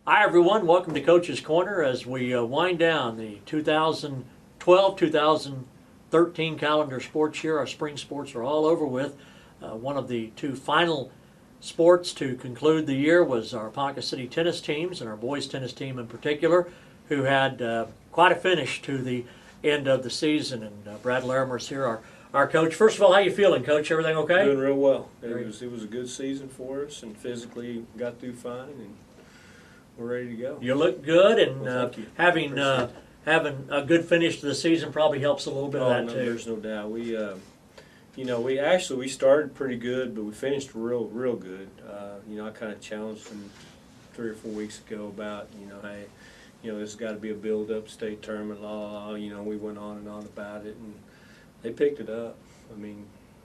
Hi everyone, welcome to Coach's Corner as we wind down the 2012-2013 calendar sports year. Our spring sports are all over with. One of the two final sports to conclude the year was our Ponca City tennis teams, and our boys tennis team in particular, who had quite a finish to the end of the season. And Brad Larimer is here, our coach. First of all, how you feeling, Coach? Everything okay? Doing real well. It was a good season for us, and physically got through fine, and we're ready to go. You look good, and Well, having a good finish to the season probably helps a little bit of that no, too. there's no doubt. We started pretty good, but we finished real good. I kind of challenged them 3 or 4 weeks ago about hey, this has got to be a build-up state tournament. We went on and on about it, and they picked it up. I mean,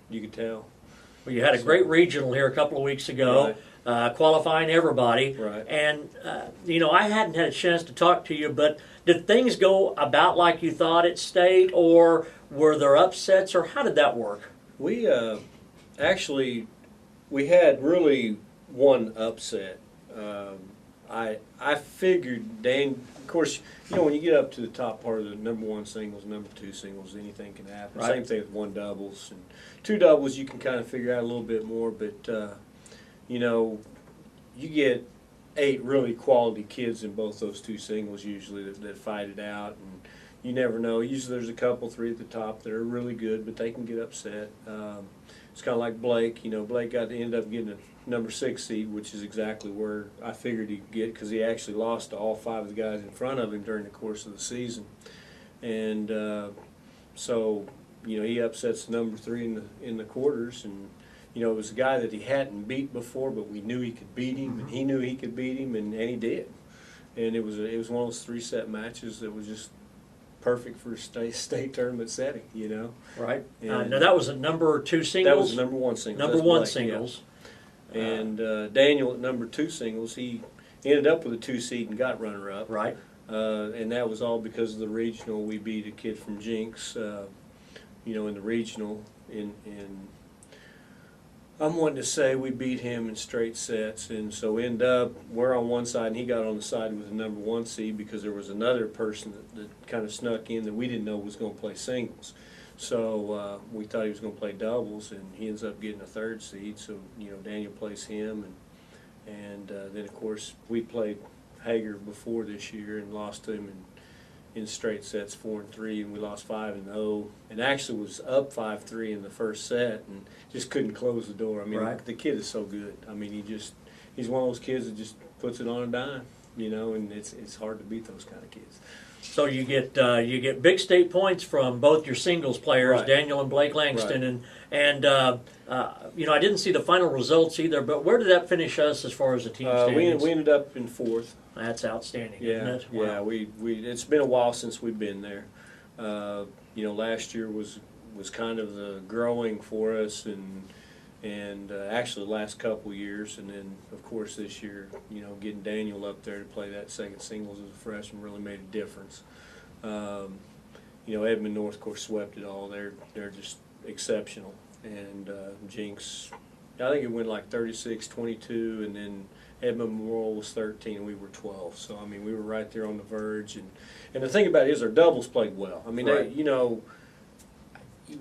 you could tell. Well, you had a great regional here a couple of weeks ago, qualifying everybody. Right. And, I hadn't had a chance to talk to you, but did things go about like you thought at state, or were there upsets, or how did that work? We had really one upset. I figured of course, when you get up to the top part of the number 1 singles, number 2 singles, anything can happen. Right. Same thing with 1 doubles and 2 doubles. You can kind of figure out a little bit more, but you get 8 really quality kids in both those 2 singles usually that fight it out, and you never know. Usually there's a couple, 3 at the top that are really good, but they can get upset. It's kind of like Blake. Blake ended up getting a number 6 seed, which is exactly where I figured he'd get, because he actually lost to all 5 of the guys in front of him during the course of the season. And so he upsets number 3 in the quarters, and it was a guy that he hadn't beat before, but we knew he could beat him, and he knew he could beat him, and he did. And it was one of those 3-set matches that was just perfect for a state tournament setting, Right. And Now that was a number 2 singles? That was the number 1 singles. Number That's 1 Blake, singles. yeah. And Daniel at number 2 singles, he ended up with a 2 seed and got runner-up. Right. And that was all because of the regional. We beat a kid from Jinx, in the regional. I'm wanting to say we beat him in straight sets, and so we're on one side and he got on the side with the number 1 seed, because there was another person that kind of snuck in that we didn't know was going to play singles. So we thought he was going to play doubles, and he ends up getting a 3rd seed. So Daniel plays him, and then of course we played Hager before this year and lost to him in straight sets 4-3, and we lost 5-0, and actually was up 5-3 in the first set and just couldn't close the door. I mean, right. The kid is so good. I mean, he's one of those kids that just puts it on a dime, and it's hard to beat those kind of kids. So you get big state points from both your singles players, Right. Daniel and Blake Langston, Right. and I didn't see the final results either. But where did that finish us as far as the team standings? We ended up in 4th. That's outstanding, Yeah, isn't it? Wow. yeah. We it's been a while since we've been there. Last year was kind of the growing for us, and actually the last couple years, and then of course this year, getting Daniel up there to play that second singles as a freshman really made a difference. Edmond North, of course, swept it all. They're just exceptional, and Jinx, I think it went like 36-22, and then Edmond Memorial was 13 and we were 12. So I mean, we were right there on the verge, and the thing about it is our doubles played well. I mean, right.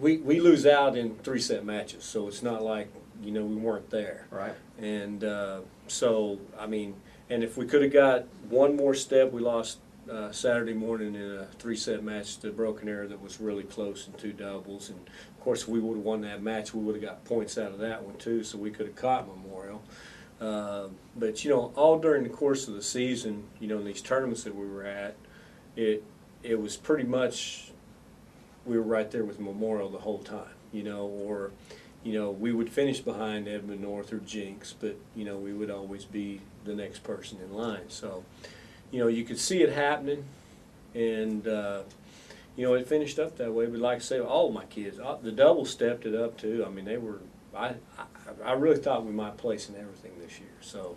We lose out in 3-set matches, so it's not like we weren't there. Right. And so I mean, and if we could have got one more step, we lost Saturday morning in a 3-set match to Broken Arrow that was really close in 2 doubles, and of course if we would have won that match, we would have got points out of that one too, so we could have caught Memorial. But all during the course of the season, in these tournaments that we were at, it was pretty much we were right there with Memorial the whole time, or we would finish behind Edmond North or Jinx, but we would always be the next person in line. So you could see it happening, and it finished up that way. But like I say, all my kids, the doubles stepped it up too. I mean, they were. I really thought we might place in everything this year. So.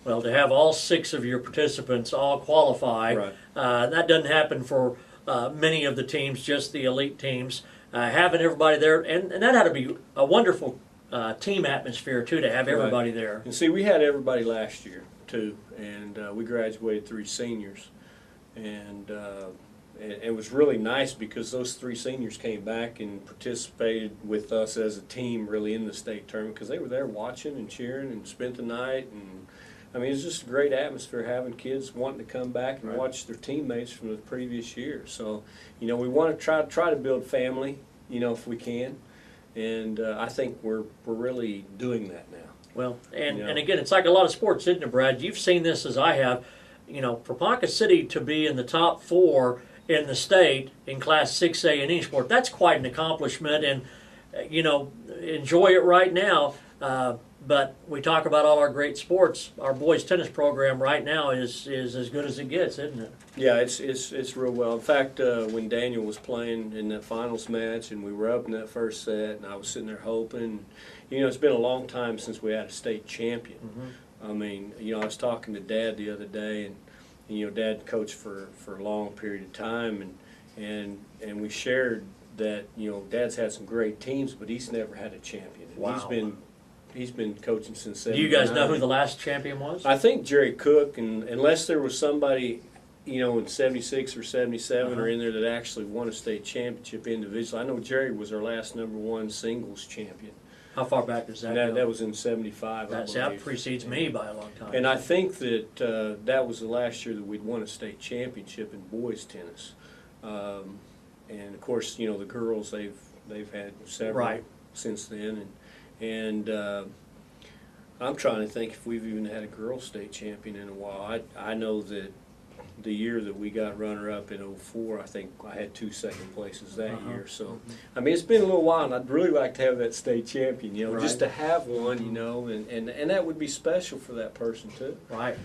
Well, to have all 6 of your participants all qualify, Right. That doesn't happen for many of the teams, just the elite teams. Having everybody there, and that had to be a wonderful team atmosphere too, to have everybody there. And see, we had everybody last year too, and we graduated 3 seniors, and it was really nice because those 3 seniors came back and participated with us as a team really in the state tournament because they were there watching and cheering and spent the night. And I mean, it's just a great atmosphere having kids wanting to come back and watch their teammates from the previous year. So, you know, we want to try to build family, you know, if we can, and I think we're really doing that now. Well, and again, it's like a lot of sports, isn't it, Brad? You've seen this as I have. You know, for Ponca City to be in the top 4 in the state in Class 6A in any sport, that's quite an accomplishment, and, you know, enjoy it right now. But we talk about all our great sports. Our boys tennis program right now is as good as it gets, isn't it? Yeah, it's real well. In fact, when Daniel was playing in that finals match and we were up in that first set, and I was sitting there hoping, you know, it's been a long time since we had a state champion. I mean, you know, I was talking to Dad the other day, and you know, Dad coached for a long period of time, and we shared that, you know, Dad's had some great teams, but he's never had a champion. Wow. He's been coaching since 79. Do you guys know who the last champion was? I think Jerry Cook, and unless there was somebody, you know, in 76 or 77 or in there that actually won a state championship individually. I know Jerry was our last #1 singles champion. How far back does that go? That was in 75, I That believe. precedes me by a long time. And I think that that was the last year that we'd won a state championship in boys tennis. And of course, you know, the girls, they've had several since then. And I'm trying to think if we've even had a girls state champion in a while. I know that the year that we got runner-up in 04, I think I had 2 second places that year. So, I mean, it's been a little while, and I'd really like to have that state champion, you know, just to have one, you know, and that would be special for that person, too. Right.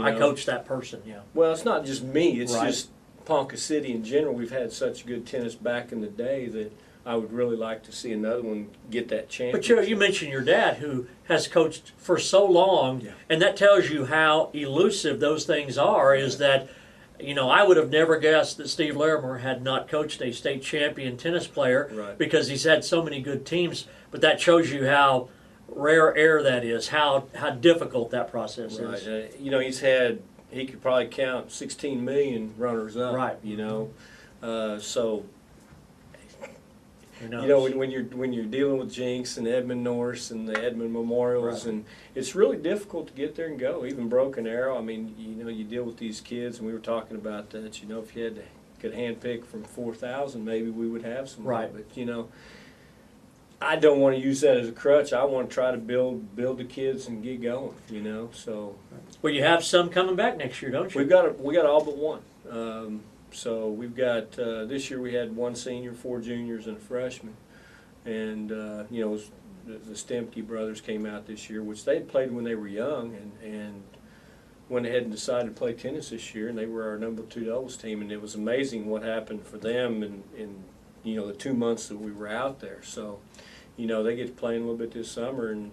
I coached that person, yeah. Well, it's not just me. It's just Ponca City in general. We've had such good tennis back in the day that I would really like to see another one get that championship. But you mentioned your dad, who has coached for so long, and that tells you how elusive those things are. Is that, you know, I would have never guessed that Steve Larimer had not coached a state champion tennis player because he's had so many good teams. But that shows you how rare air that is, how difficult that process is. You know, he could probably count 16 million runners up. You know, so. You know, when you're dealing with Jinx and Edmund Norris and the Edmund Memorials, and it's really difficult to get there and go. Even Broken Arrow. I mean, you know, you deal with these kids, and we were talking about that. You know, if you could handpick from 4,000, maybe we would have some. But you know, I don't want to use that as a crutch. I want to try to build the kids and get going. You know, so. Well, you have some coming back next year, don't you? We got all but one. So we've got, this year we had 1 senior, 4 juniors, and a freshman. And, you know, the Stemke brothers came out this year, which they had played when they were young, and went ahead and decided to play tennis this year, and they were our #2 doubles team. And it was amazing what happened for them in you know, the 2 months that we were out there. So, you know, they get to play a little bit this summer, and,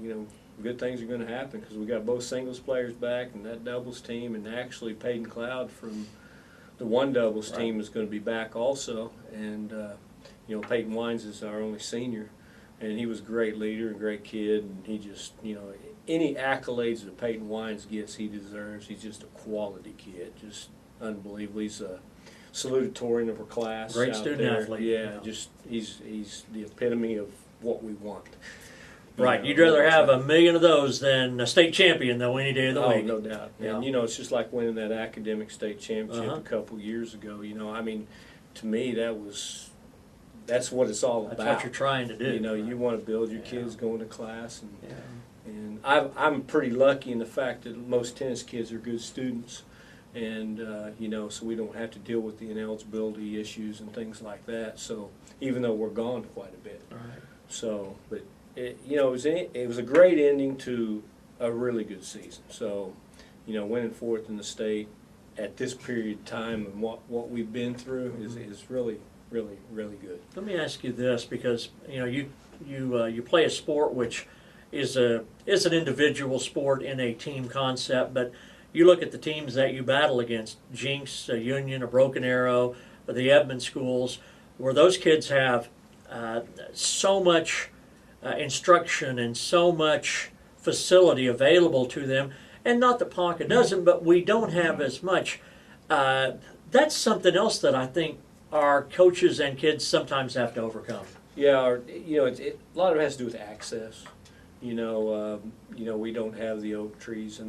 you know, good things are going to happen because we got both singles players back and that doubles team, and actually Peyton Cloud from the 1 doubles team is going to be back also, and you know, Peyton Wines is our only senior, and he was a great leader and great kid, and he just, you know, any accolades that Peyton Wines gets, he deserves. He's just a quality kid, just unbelievable. He's a salutatorian of our class. Great student athlete. Yeah, just he's the epitome of what we want. Right, you'd rather have 1 million of those than a state champion, though, any day of the week. Oh, no doubt. And, you know, it's just like winning that academic state championship a couple years ago. You know, I mean, to me, that's what it's all about. That's what you're trying to do. You know, you want to build your kids going to class. And I'm pretty lucky in the fact that most tennis kids are good students. And, you know, so we don't have to deal with the ineligibility issues and things like that. So, even though we're gone quite a bit. So, but... you know, it was a great ending to a really good season. So, you know, winning 4th in the state at this period of time and what we've been through is really, really, really good. Let me ask you this, because you know you play a sport which is an individual sport in a team concept, but you look at the teams that you battle against, Jinx, Union, a Broken Arrow, the Edmond schools, where those kids have so much instruction and so much facility available to them, And not that Ponca doesn't, but we don't have as much. That's something else that I think our coaches and kids sometimes have to overcome. Yeah, a lot of it has to do with access. We don't have the oak trees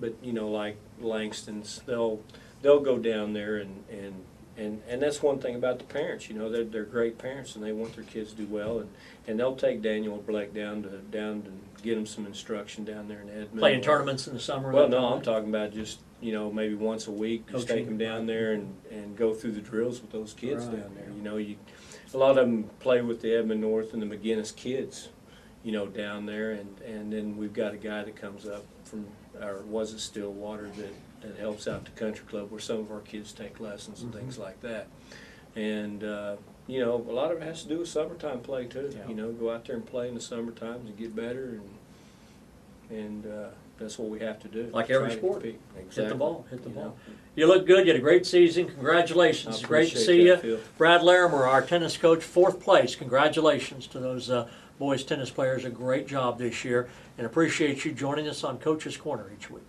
but like Langston's, they'll go down there and that's one thing about the parents. They're great parents and they want their kids to do well, and they'll take Daniel or Blake down to get them some instruction down there in Edmond. Playing tournaments in the summer. Well, no, I'm talking about just maybe once a week, just Coaching. take them down there and go through the drills with those kids Right. down there. A lot of them play with the Edmond North and the McGinnis kids, down there, and then we've got a guy that comes up from, or was it Stillwater, that helps out the country club where some of our kids take lessons and things like that. And a lot of it has to do with summertime play too. Yeah. Go out there and play in the summertime to get better, and that's what we have to do. Like every Try to sport. compete. Hit Exactly. the ball. Hit the ball. You look good. You had a great season. Congratulations. I It's great to appreciate see you. that, Phil. Brad Larimer, our tennis coach, 4th place. Congratulations to those boys tennis players. A great job this year, and appreciate you joining us on Coach's Corner each week.